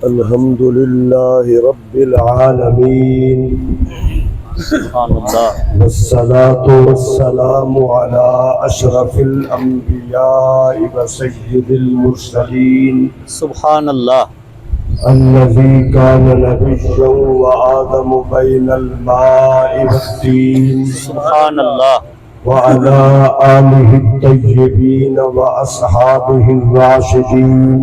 الحمد لله رب العالمين والصلاة والسلام على أشرف الأنبياء وسيد المرسلين سبحان اللہ. الذي كان نبيا وآدم بين الماء والطين سبحان اللہ. وعلى آله الطيبين وأصحابه الراشدين.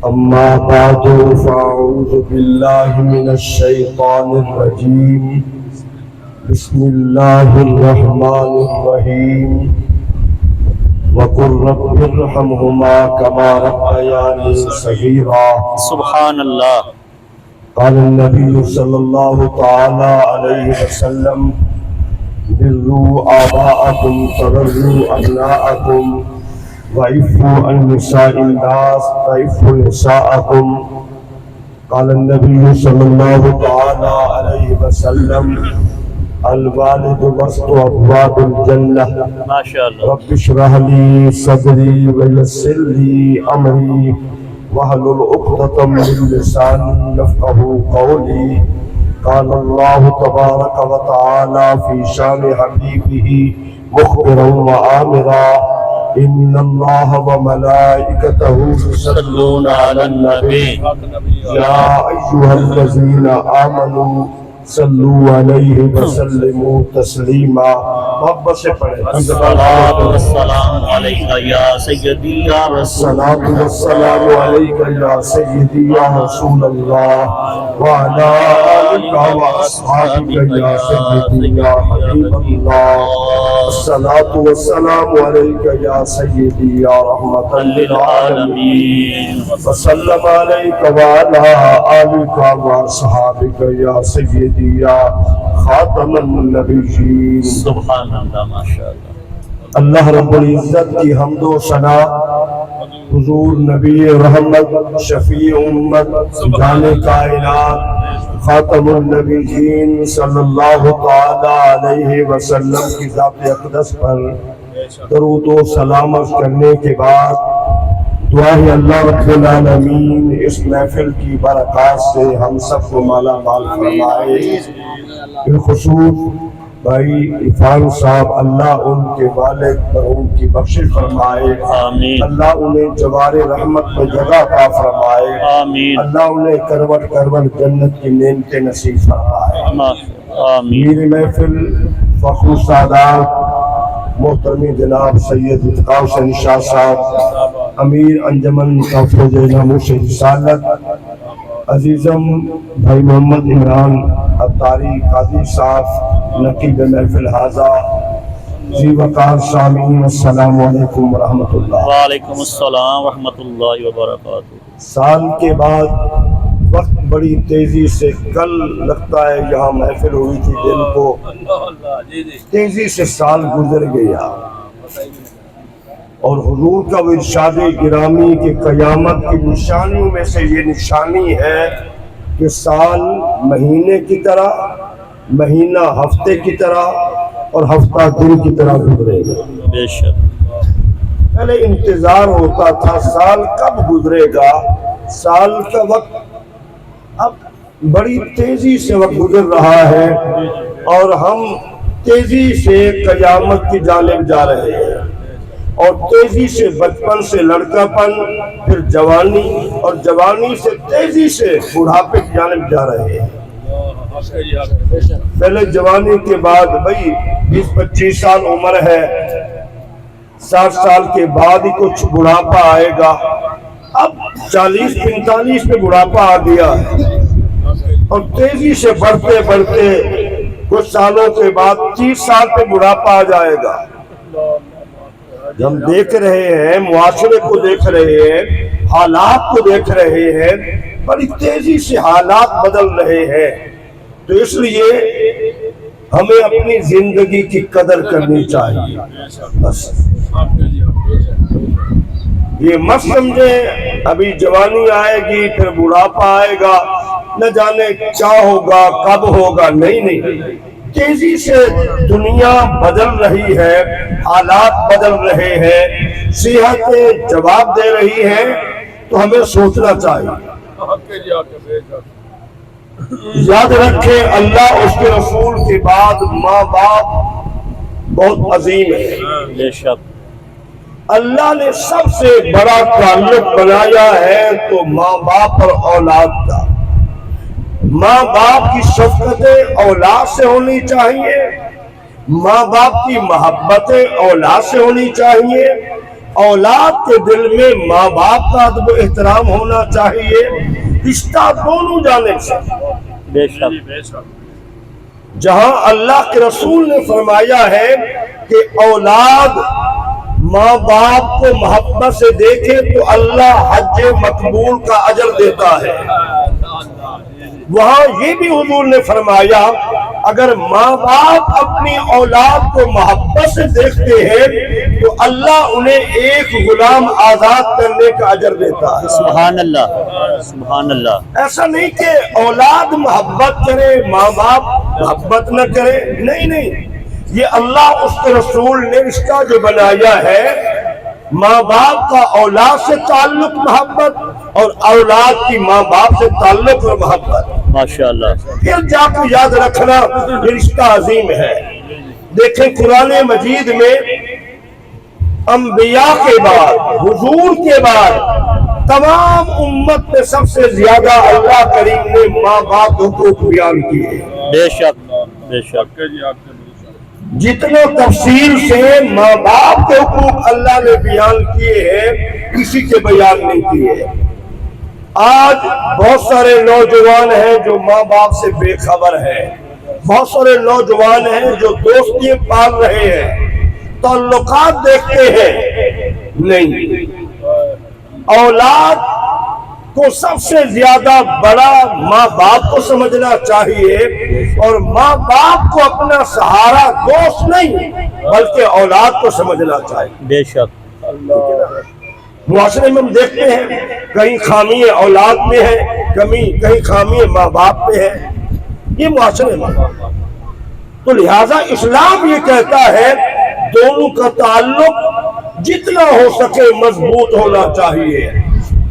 أما بعد فأعوذ بالله من الشيطان الرجيم. بسم الله الرحمن الرحيم. وقل رب ارحمهما كما ربياني صغيرا. سبحان اللہ. قال النبي صلى الله تعالى عليه وسلم بروا آباءكم تبروا أبناءكم وعفوا عن نساء الناس وعفوا نساءكم. قال النبي صلى الله تعالى عليه وسلم الوالد وسط أبواب الجنة. ماشاء اللہ. رب اشرح لي صدري ويسر لي أمري واحلل عقدة من لساني يفقهوا قولي. قال الله تبارك وتعالى في شان حبيبه مخبرا وآمرا إن الله وملائكته يصلون على النبي يا أيها الذين آمنوا صلوا عليه وسلموا تسليما. محبت سے پڑھیں. الصلاۃ والسلام علیک یا سیدی یا رسول. الصلاۃ والسلام علیک یا سیدی یا رسول اللہ وعلی آلک واصحابک یا سیدی یا حبیب اللہ. الصلاۃ والسلام علیک یا سیدی یا رحمۃ للعالمین وسلم علیک وعلی آلک واصحابک یا سیدی یا خاتم النبیین. سبحان اللہ. ماشاء اللہ. اللہ رب العزت کی حمد و ثنا حضور نبی رحمت شفیع امت جان کائنات خاتم النبیین صلی اللہ تعالی علیہ وسلم کی ذات اقدس پر درود و سلامت کرنے کے بعد دعا ہے اللہ رب العالمین اس محفل کی برکات سے ہم سب کو مالا مال فرمائے. بالخصوص بھائی عرفان صاحب اللہ ان کے والد پر ان کی بخشش فرمائے. آمین. اللہ انہیں جوار رحمت میں جگہ عطا فرمائے. آمین. اللہ انہیں کروٹ کروٹ جنت کی نعمتیں نصیب فرمائے. آمین. میری محفل فخر سادات محترمی جناب سید اتقاء حسین شاہ صاحب امیر انجمن تحفظ ناموس رسالت، عزیزم بھائی محمد عمران عطاری قاضی صاحب نقیب محفل حاضہ جی وقار سامعین السلام علیکم ورحمۃ اللہ. وعلیکم السلام ورحمۃ اللہ وبرکاتہ. سال کے بعد وقت بڑی تیزی سے کل لگتا ہے یہاں محفل ہوئی تھی دن کو تیزی سے سال گزر گیا اور حضور کا وہ ارشاد گرامی کہ قیامت کی نشانیوں میں سے یہ نشانی ہے کہ سال مہینے کی طرح، مہینہ ہفتے کی طرح اور ہفتہ دن کی طرح گزرے گا. بے شک. پہلے انتظار ہوتا تھا سال کب گزرے گا، سال کا وقت اب بڑی تیزی سے وقت گزر رہا ہے اور ہم تیزی سے قیامت کی جانب جا رہے ہیں اور تیزی سے بچپن سے لڑکا پن پھر جوانی اور جوانی سے تیزی سے بڑھاپے کی جانب جا رہے ہیں. پہلے جوانی کے بعد بھئی 20-25 سال عمر ہے، 60 سال کے بعد ہی کچھ بڑھاپا آئے گا. اب 40-45 میں بڑھاپا آ گیا ہے اور تیزی سے بڑھتے بڑھتے کچھ سالوں کے بعد 30 سال پہ بڑھاپا آ جائے گا. ہم دیکھ رہے ہیں، معاشرے کو دیکھ رہے ہیں، حالات کو دیکھ رہے ہیں، بڑی تیزی سے حالات بدل رہے ہیں. تو اس لیے ہمیں اپنی زندگی کی قدر کرنی چاہیے. بس یہ مت سمجھے ابھی جوانی آئے گی پھر بڑھاپا آئے گا، نہ جانے کیا ہوگا کب ہوگا. نہیں، تیزی سے دنیا بدل رہی ہے، حالات بدل رہے ہیں، صحتیں جواب دے رہی ہیں. تو تو ہمیں سوچنا چاہیے۔ یاد رکھیں اللہ اس کے رسول کے بعد ماں باپ بہت عظیم ہے۔ بے شک اللہ نے سب سے بڑا تعلق بنایا ہے تو ماں باپ اور اولاد کا۔ ماں باپ کی شفقتیں اولاد سے ہونی چاہیے، ماں باپ کی محبتیں اولاد سے ہونی چاہیے، اولاد کے دل میں ماں باپ کا ادب و احترام ہونا چاہیے، رشتہ دونوں جانب سے۔ بے شک جہاں اللہ کے رسول نے فرمایا ہے کہ اولاد ماں باپ کو محبت سے دیکھے تو اللہ حج مقبول کا اجر دیتا ہے، وہاں یہ بھی حضور نے فرمایا اگر ماں باپ اپنی اولاد کو محبت سے دیکھتے ہیں تو اللہ انہیں ایک غلام آزاد کرنے کا اجر دیتا ہے۔ سبحان اللہ سبحان اللہ۔ ایسا نہیں کہ اولاد محبت کرے ماں باپ محبت نہ کرے، نہیں، یہ اللہ اس کے رسول نے رشتہ جو بنایا ہے، ماں باپ کا اولاد سے تعلق محبت اور اولاد کی ماں باپ سے تعلق اور محبت، ماشاءاللہ۔ پھر جا کے یاد رکھنا یہ رشتہ عظیم ہے۔ دیکھیں قرآن مجید میں انبیاء کے بعد، حضور کے بعد تمام امت میں سب سے زیادہ اللہ کریم نے ماں باپ کے حقوق بیان کیے۔ بے شک بے شک جتنے تفصیل سے ماں باپ کے حقوق اللہ نے بیان کیے ہیں کسی کے بیان نہیں کیے۔ آج بہت سارے نوجوان ہیں جو ماں باپ سے بے خبر ہیں، بہت سارے نوجوان ہیں جو دوستیاں پال رہے ہیں، تعلقات دیکھتے ہیں، نہیں۔ اولاد کو سب سے زیادہ بڑا ماں باپ کو سمجھنا چاہیے اور ماں باپ کو اپنا سہارا دوست نہیں بلکہ اولاد کو سمجھنا چاہیے۔ بے شک معاشرے میں ہم دیکھتے ہیں کہیں خامی اولاد میں ہے، کہیں خامی ماں باپ میں ہے، یہ معاشرے میں۔ تو لہٰذا اسلام یہ کہتا ہے دونوں کا تعلق جتنا ہو سکے مضبوط ہونا چاہیے۔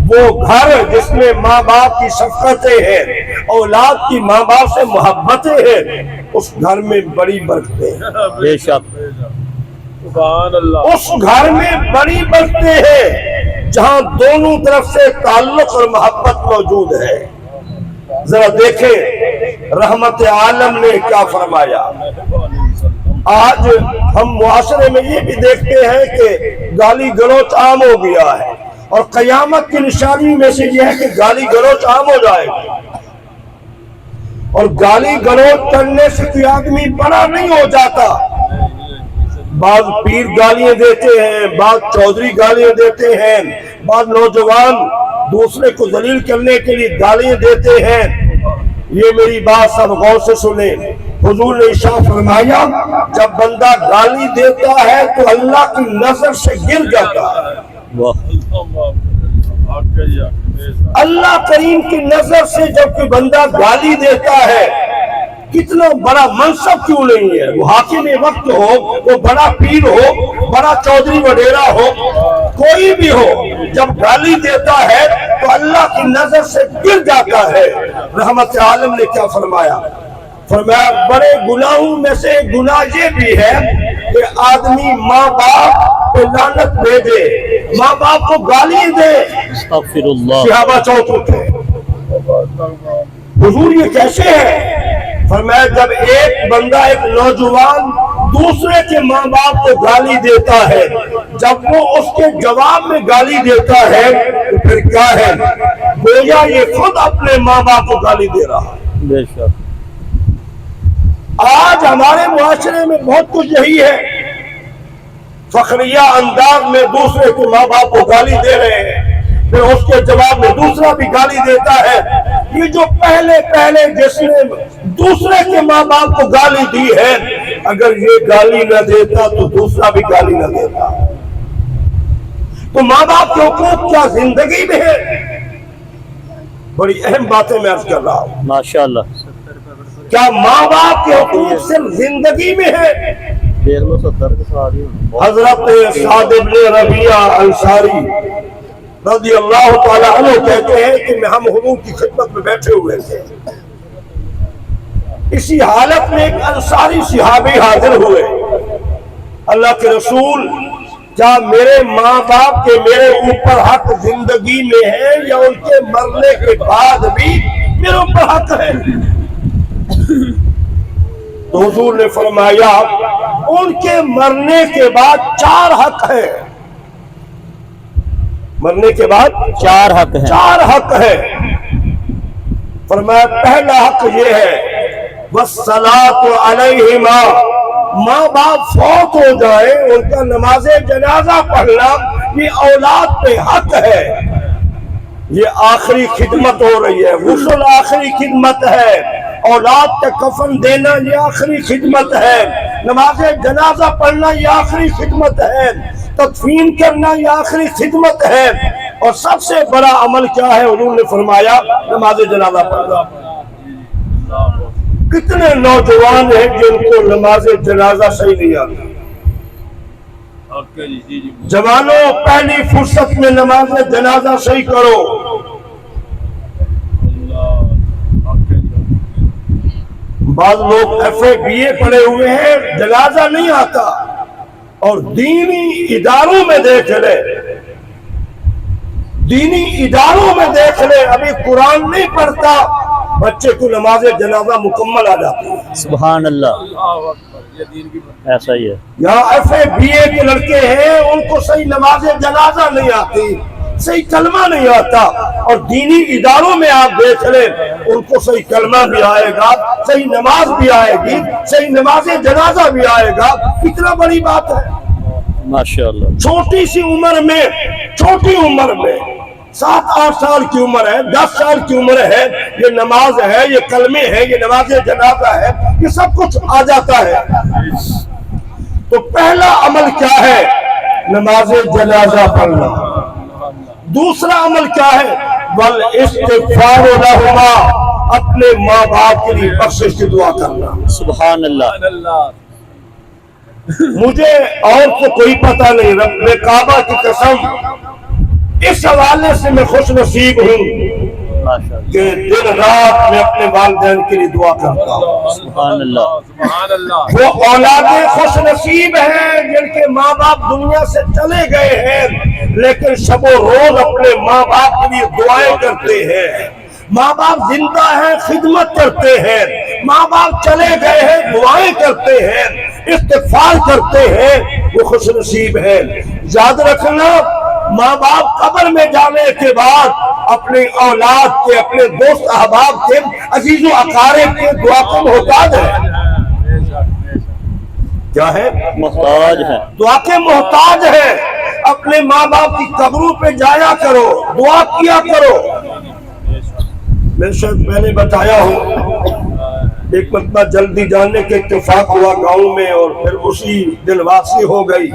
وہ گھر جس میں ماں باپ کی شفقتیں ہیں، اولاد کی ماں باپ سے محبتیں ہیں، اس گھر میں بڑی برکتیں ہیں۔ بے شک سبحان اللہ۔ اس گھر میں بڑی برکتیں ہیں جہاں دونوں طرف سے تعلق اور محبت موجود ہے۔ ذرا دیکھیں رحمت عالم نے کیا فرمایا۔ آج ہم معاشرے میں یہ بھی دیکھتے ہیں کہ گالی گلوچ عام ہو گیا ہے، اور قیامت کی نشانی میں سے یہ ہے کہ گالی گلوچ عام ہو جائے گا، اور گالی گلوچ کرنے سے کوئی آدمی بڑا نہیں ہو جاتا۔ بعض پیر گالیاں دیتے ہیں، بعض چودھری گالیاں دیتے ہیں، بعض نوجوان دوسرے کو ذلیل کرنے کے لیے گالیاں دیتے ہیں۔ یہ میری بات سب غور سے سنیں۔ حضور نے ارشاد فرمایا جب بندہ گالی دیتا ہے تو اللہ کی نظر سے گر جاتا ہے۔ اللہ کریم کی نظر سے جب کوئی بندہ گالی دیتا ہے، کتنا بڑا منصب کیوں نہیں ہے، وہ حاکم وقت ہو، وہ بڑا پیر ہو، بڑا چودھری وڈیرا ہو، کوئی بھی ہو، جب گالی دیتا ہے تو اللہ کی نظر سے گر جاتا ہے۔ رحمت عالم نے کیا فرمایا؟ فرمایا بڑے گناہوں میں سے گناہ یہ بھی ہے کہ آدمی ماں باپ پہ لعنت بھیجے، ماں باپ کو گالی دے، استغفر اللہ۔ صحابہ چوک اٹھے۔ حضور یہ کیسے ہے؟ فرمایا جب ایک بندہ، ایک نوجوان دوسرے کے ماں باپ کو گالی دیتا ہے، جب وہ اس کے جواب میں گالی دیتا ہے تو پھر کیا ہے؟ گویا یہ خود اپنے ماں باپ کو گالی دے رہا ہے۔ بے شک آج ہمارے معاشرے میں بہت کچھ یہی ہے، فخریہ انداز میں دوسرے کے ماں باپ کو گالی دے رہے ہیں، پھر اس کے جواب میں دوسرا بھی گالی دیتا ہے۔ یہ جو پہلے جس نے دوسرے کے ماں باپ کو گالی دی ہے، اگر یہ گالی نہ دیتا تو دوسرا بھی گالی نہ دیتا۔ تو ماں باپ کے حقوق کیا زندگی میں ہے؟ بڑی اہم باتیں میں عرض کر رہا ہوں۔ ماشاءاللہ۔ کیا ماں باپ کے حقوق صرف زندگی میں ہے؟ حضرت سعد بن ربیعہ انصاری رضی اللہ تعالیٰ عنہ کہتے ہیں کہ ہم حضور کی خدمت میں بیٹھے ہوئے تھے، اسی حالت میں ایک انصاری صحابی حاضر ہوئے۔ اللہ کے رسول، کیا میرے ماں باپ کے میرے اوپر حق زندگی میں ہے یا ان کے مرنے کے بعد بھی میرے اوپر حق ہے؟ تو حضور نے فرمایا ان کے مرنے کے بعد 4 حق ہے۔ مرنے کے بعد 4 حق ہیں۔ 4 حق ہے۔ فرمایا پہلا حق یہ ہے وَالصَّلَاةُ عَلَيْهِمَا، ماں باپ فوت ہو جائے ان کا نماز جنازہ پڑھنا یہ اولاد پہ حق ہے۔ یہ آخری خدمت ہو رہی ہے، غسل آخری خدمت ہے، اولاد کا کفن دینا یہ آخری خدمت ہے، نماز جنازہ پڑھنا یہ آخری خدمت ہے، تدفین کرنا یہ آخری خدمت ہے، اور سب سے بڑا عمل کیا ہے؟ حضور نے فرمایا نماز جنازہ پڑھنا۔ کتنے نوجوان ہیں جن کو نماز جنازہ صحیح نہیں آتی؟ جوانوں پہلی فرصت میں نماز جنازہ صحیح کرو۔ بعض لوگ FA BA پڑھے ہوئے ہیں، جنازہ نہیں آتا، اور دینی اداروں میں دیکھ لے، دینی اداروں میں دیکھ لے، ابھی قرآن نہیں پڑھتا، بچے کو نماز جنازہ مکمل آ جاتی ہے۔ سبحان اللہ، ایسا ہی ہے۔ یہاں FA BA کے لڑکے ہیں، ان کو صحیح نماز جنازہ نہیں آتی، صحیح کلمہ نہیں آتا، اور دینی اداروں میں آپ دیکھ لیں ان کو صحیح کلمہ بھی آئے گا، صحیح نماز بھی آئے گی، صحیح نماز جنازہ بھی آئے گا۔ کتنا بڑی بات ہے! ماشاءاللہ، چھوٹی سی عمر میں، چھوٹی عمر میں 7-8 سال کی عمر ہے، 10 سال کی عمر ہے، یہ نماز ہے، یہ کلمے ہیں، یہ نماز جنازہ ہے، یہ سب کچھ آ جاتا ہے۔ تو پہلا عمل کیا ہے؟ نماز جنازہ پڑھنا۔ دوسرا عمل کیا ہے؟ والاستغفار لہما، اپنے ماں باپ کے لیے بخشش کی دعا کرنا۔ سبحان اللہ، مجھے اور تو کوئی پتہ نہیں، رب کعبہ کی قسم اس حوالے سے میں خوش نصیب ہوں ماشاءاللہ، کہ دن رات میں اپنے والدین کے لیے دعا کرتا ہوں۔ سبحان اللہ، وہ اولادیں خوش نصیب ہیں جن کے ماں باپ دنیا سے چلے گئے ہیں، لیکن شب و روز اپنے ماں باپ کے لیے دعائیں کرتے ہیں۔ ماں باپ زندہ ہیں، خدمت کرتے ہیں، ماں باپ چلے گئے ہیں، دعائیں کرتے ہیں، استغفار کرتے ہیں، وہ خوش نصیب ہیں۔ یاد رکھنا، ماں باپ قبر میں جانے کے بعد اپنے اولاد کے، اپنے دوست احباب کے، عزیز و اقارب کے دعا کے محتاج ہے۔ کیا ہے؟ محتاج ہے۔ دعا کے محتاج ہے۔ اپنے ماں باپ کی قبروں پہ جایا کرو، دعا کیا کرو۔ میں شاید پہلے بتایا ہوں، ایک مرتبہ جلدی جانے کے اتفاق ہوا گاؤں میں، اور پھر اسی دن واپسی ہو گئی۔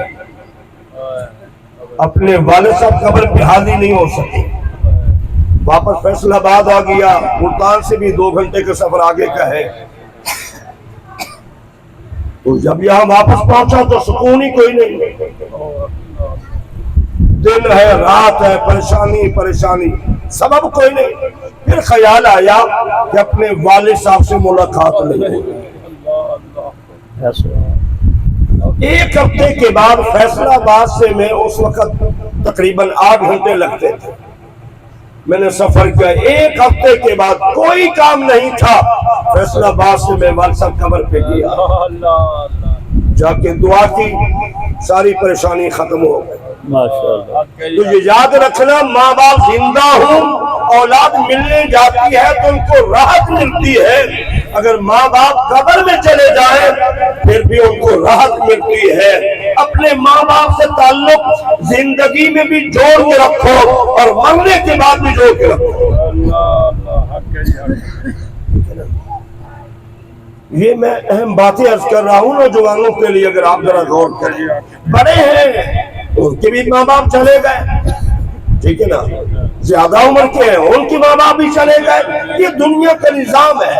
اپنے والد صاحب قبر پہ حاضر نہیں ہو سکے، واپس فیصل آباد آ گیا، ملتان سے بھی 2 گھنٹے کا سفر آگے کا ہے۔ تو جب یہاں واپس پہنچا تو سکون ہی کوئی نہیں، دن ہے، رات ہے، پریشانی پریشانی، سبب کوئی نہیں۔ پھر خیال آیا کہ اپنے والد صاحب سے ملاقات نہیں ہوئی۔ ایسا، 1 ہفتے کے بعد فیصل آباد سے میں اس وقت تقریباً 8 گھنٹے لگتے تھے، میں نے سفر کیا۔ 1 ہفتے کے بعد کوئی کام نہیں تھا، فیصل آباد سے میں والد صاحب قبر پہ گیا، جا کے دعا کی، ساری پریشانی ختم ہو گئی۔ ماشاءاللہ، تو یہ یاد رکھنا، ماں باپ زندہ ہوں، اولاد ملنے جاتی ہے تو ان کو راحت ملتی ہے، اگر ماں باپ قبر میں چلے جائیں پھر بھی ان کو راحت ملتی ہے۔ اپنے ماں باپ سے تعلق زندگی میں بھی جوڑ کے رکھو اور مرنے کے بعد بھی جوڑ کے رکھو۔ یہ میں اہم باتیں عرض کر رہا ہوں نوجوانوں کے لیے، اگر آپ ذرا غور کریں۔ بڑے ہیں ان کے بھی ماں باپ چلے گئے، ٹھیک ہے نا، زیادہ عمر کے ہیں ان کی ماں باپ بھی چلے گئے، یہ دنیا کا نظام ہے،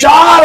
4